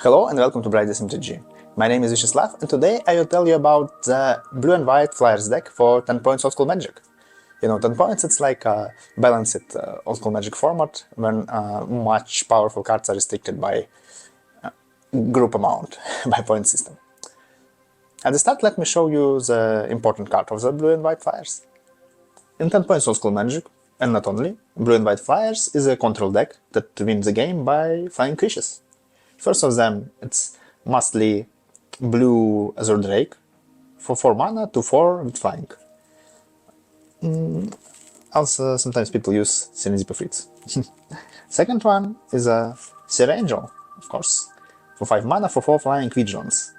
Hello and welcome to MTG. My name is Vyacheslav and today I will tell you about the blue and white flyers deck for 10 points old school magic. You know, 10 points it's like a balanced old school magic format when much powerful cards are restricted by group amount, by point system. At the start let me show you the important card of the blue and white flyers. In 10 points old school magic, and not only, blue and white flyers is a control deck that wins the game by flying creatures. First of them, it's mostly blue Azure Drake for 4 mana, 2/4 with flying. Also, sometimes people use Serendipity Fritz. Second one is a Sea Angel, of course, for 5 mana, for 4 flying Vigilance.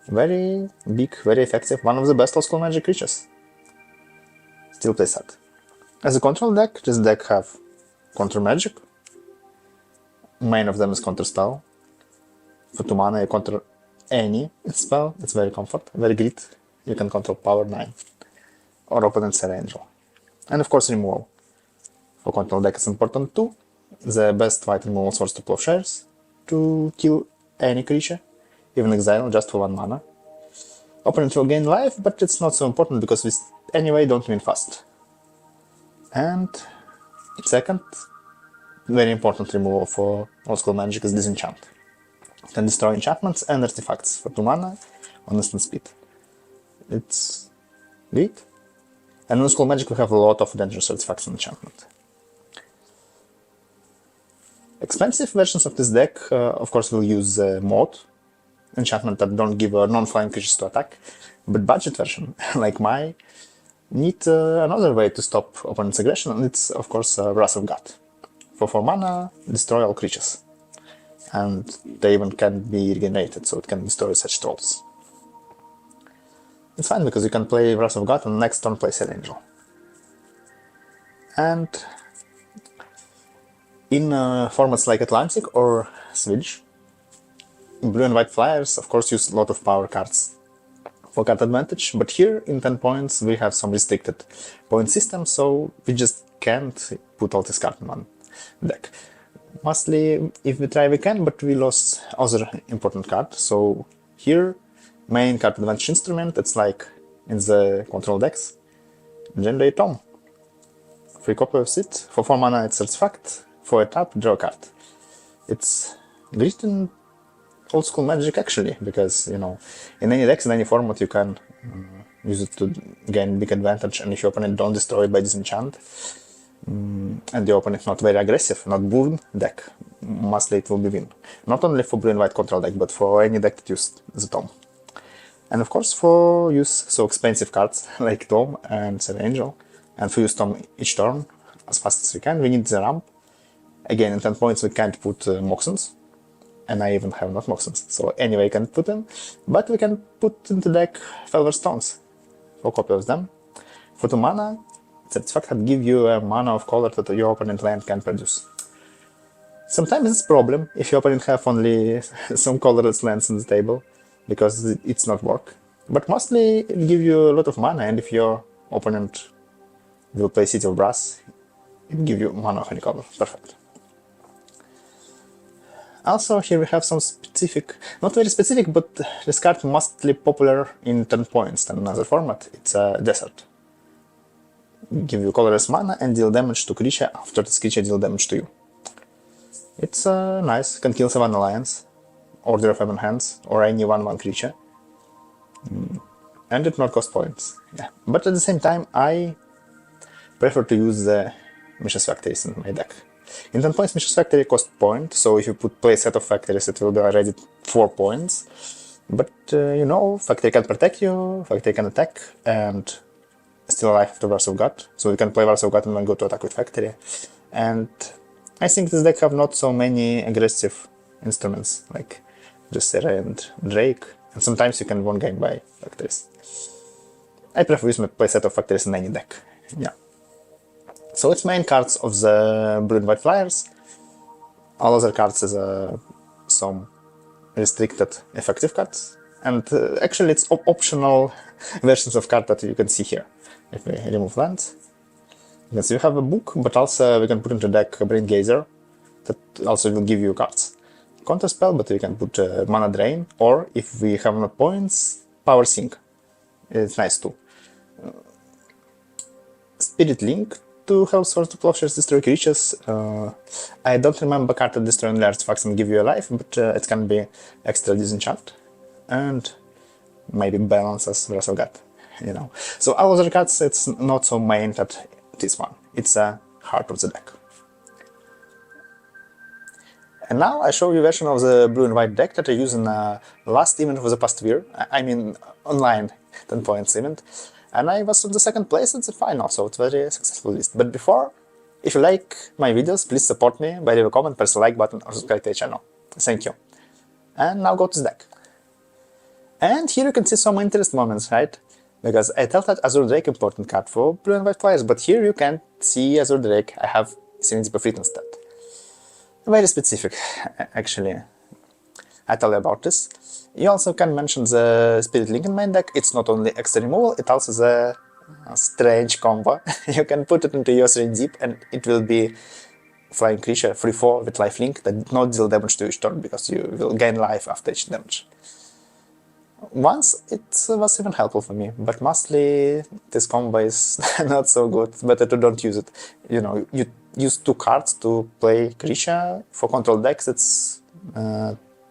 Very big, very effective, one of the best old school magic creatures. Still plays hard. As a control deck, this deck have counter magic. Main of them is counter spell. For 2 mana you counter any spell, it's very comfort, very great. You can control power 9 or opponent Sea Angel. And of course removal. For control deck it's important too. The best white removal source to plowshares to kill any creature, even exile just for 1 mana. Opponent will gain life, but it's not so important because we anyway don't win fast. And second, very important removal for old school magic is Disenchant. Can destroy enchantments and artifacts for 2 mana on instant speed. It's great. And in old school magic we have a lot of dangerous artifacts and enchantment. Expensive versions of this deck, of course, will use mod, enchantment that don't give non-flying creatures to attack, but budget version, like my, need another way to stop opponent's aggression, and it's, of course, Wrath of God. For 4 mana, destroy all creatures. And they even can be regenerated, so it can destroy such trolls. It's fine because you can play Wrath of God and next turn play Sea Angel. And in formats like Atlantic or Switch, blue and white flyers of course use a lot of power cards for card advantage, but here in 10 points we have some restricted point system, so we just can't put all this card in one deck. Mostly, if we try we can, but we lost other important card. So here, main card advantage instrument, it's like in the control decks, Legendary Tome. Free copy of it, for 4 mana it's artifact, for a tap, draw a card. It's great in old school magic actually, because, you know, in any decks, in any format you can use it to gain big advantage, and if your opponent don't destroy it by disenchant, and the opponent not very aggressive, not burn deck, mostly it will be win. Not only for blue and white control deck, but for any deck that uses the Tome. And of course for use so expensive cards like Tome and Sea Angel, and for use Tome each turn as fast as we can, we need the ramp. Again, in 10 points we can't put Moxons, and I even have not Moxons, so anyway I can put them, but we can put in the deck Felver Stones, for copy of them. For 2 mana, artifact that give you a mana of color that your opponent land can produce. Sometimes it's a problem if your opponent have only some colorless lands on the table, because it's not work. But mostly it give you a lot of mana, and if your opponent will play City of Brass, it give you mana of any color. Perfect. Also here we have some specific, not very specific, but this card mostly popular in 10 points than another format. It's a Desert. Give you colorless mana and deal damage to creature after this creature deal damage to you. It's nice, can kill 7 alliance, Order of Heaven Hands, or any 1/1 creature. And it not cost points. Yeah. But at the same time I prefer to use the Mishra's Factories in my deck. In 10 points Mishra's Factory cost point, so if you play a set of factories it will be already 4 points. But you know, factory can protect you, factory can attack, and still alive after Wrath of God, so you can play Wrath of God and then go to attack with Factory. And I think this deck have not so many aggressive instruments, like just Sarah and Drake, and sometimes you can win game by Factories. I prefer use my play set of Factories in any deck, yeah. So it's main cards of the blue and white flyers. All other cards is some restricted effective cards, and actually it's optional versions of cards that you can see here. If we remove lands, you can see we have a book, but also we can put into deck a Brain Gazer that also will give you cards. counter spell, but we can put mana drain, or if we have enough points, power sink. It's nice too. Spirit Link to help Swords to Plowshares destroy creatures. I don't remember card to destroy only artifacts and give you a life, but it can be extra disenchant and maybe balance as Wrath of God, you know. So all other cards, it's not so main that this one. It's a heart of the deck. And now I show you a version of the blue and white deck that I used in the last event of the past year. I mean, online 10 points event. And I was on the second place at the final, so it's a very successful list. But before, if you like my videos, please support me by leaving a comment, press the like button, or subscribe to the channel. Thank you. And now go to the deck. And here you can see some interesting moments, right? Because I thought that Azure Drake important card for blue and white players, but here you can't see Azure Drake. I have Serenity Prophet instead. Very specific, actually. I tell you about this. You also can mention the Spirit Link in main deck. It's not only extra removal, it also is a strange combo. You can put it into your Serenity Deep and it will be flying creature 3/4 with life link that did not deal damage to each turn because you will gain life after each damage. Once it was even helpful for me, but mostly this combo is not so good. Better to don't use it. You know, you use 2 cards to play creature. For control decks, it's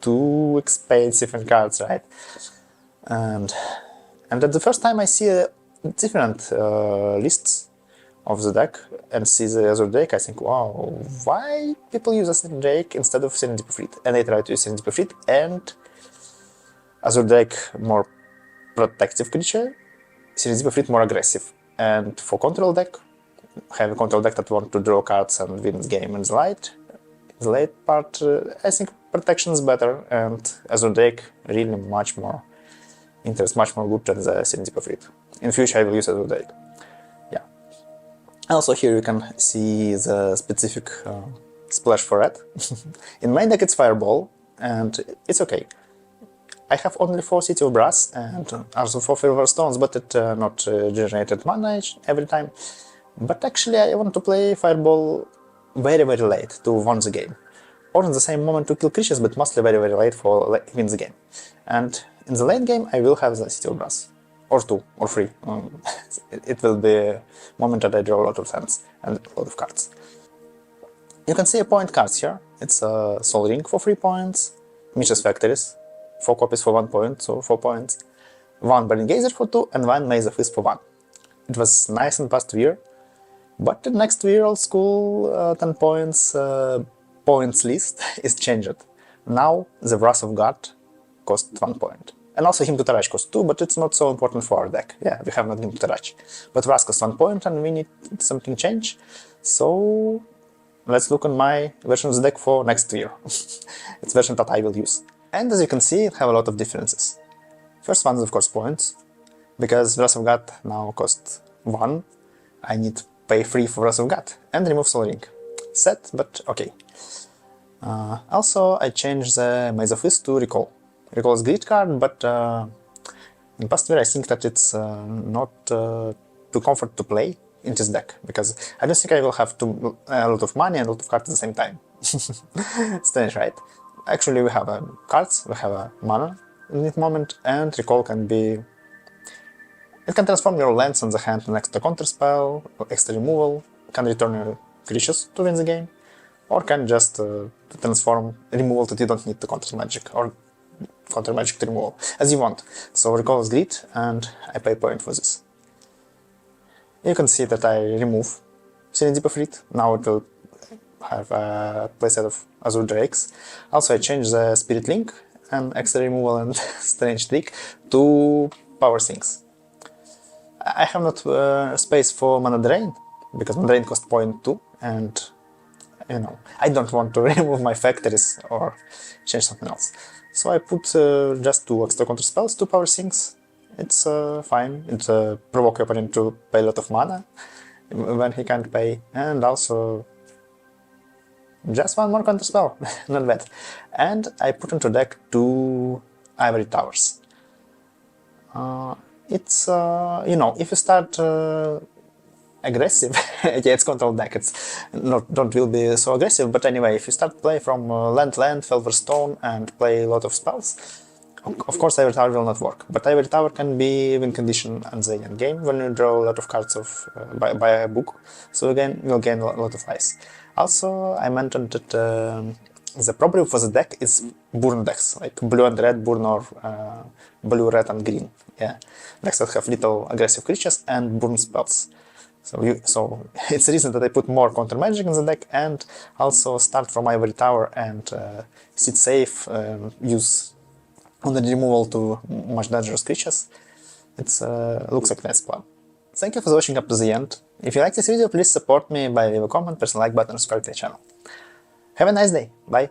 too expensive in cards, right? And at the first time I see different lists of the deck and see the Azure Drake, I think, wow, why people use Azure Drake instead of Serenity Prophet? And I try to use Serenity Prophet and Azure Drake more protective creature, Serenity Prophet more aggressive. And for control deck, have a control deck that want to draw cards and win the game in the late part, I think protection is better, and Azure Drake really much more good than the Serenity Prophet. In future I will use Azure Drake. Yeah. Also here you can see the specific splash for red. In main deck it's Fireball, and it's okay. I have only 4 City of Brass and also 4 Silver Stones, but it not generated mana every time. But actually I want to play Fireball very late to win the game. Or in the same moment to kill creatures, but mostly very late for win the game. And in the late game I will have the City of Brass. Or 2, or 3. It will be a moment that I draw a lot of hands and a lot of cards. You can see a point cards here. It's a Soul Ring for 3 points, Mishra's Factories, 4 copies for 1 point, so 4 points, 1 Burning Gazer for 2, and 1 Maze of Wisp for 1. It was nice in past year, but the next year old school 10 points list is changed. Now the Wrath of God costs 1 point. And also Hymn to Tarach costs 2, but it's not so important for our deck. Yeah, we have not Hymn to Tarach. But Wrath costs 1 point and we need something change. So let's look on my version of the deck for next year. It's version that I will use. And as you can see, it have a lot of differences. First one is of course points, because Wrath of God now costs 1. I need to pay 3 for Wrath of God and remove Soul Ring. Sad, but okay. Also I changed the Maze of Wisp to Recall. Recall is great card, but in past year I think that it's not too comfort to play in this deck, because I don't think I will have a lot of money and a lot of cards at the same time. Strange, right? Actually, we have cards, we have a mana in this moment, and Recall can be... It can transform your lands on the hand to an extra counter spell, or extra removal, can return your creatures to win the game, or can just transform removal that you don't need to counter magic, or counter magic to removal, as you want. So Recall is great, and I pay point for this. You can see that I remove Serenity Prophet. Now it will have a playset of Azure Drakes. Also I changed the Spirit Link and extra removal and strange trick to power sinks. I have not space for mana drain, because mana drain costs 0.2, and you know, I don't want to remove my factories or change something else. So I put just 2 extra counter spells, 2 power sinks. It's fine. It provoke your opponent to pay a lot of mana when he can't pay, and also just 1 more counter spell, not bad. And I put into deck 2 Ivory Towers. It's, you know, if you start aggressive. Yeah, it's control deck. It's not don't will be so aggressive. But anyway, if you start play from land, Felver Stone, and play a lot of spells, of course Ivory Tower will not work. But Ivory Tower can be win condition at the end game when you draw a lot of cards of by a book. So again, you'll gain a lot of ice. Also, I mentioned that the problem for the deck is burn decks, like blue and red burn or blue, red and green. Yeah, decks that have little aggressive creatures and burn spells. So it's the reason that I put more counter magic in the deck, and also start from Ivory Tower and sit safe, use on the removal to much dangerous creatures. It's looks like a nice plan. Thank you for watching up to the end. If you like this video, please support me by leaving a comment, press the like button, and subscribe to the channel. Have a nice day. Bye.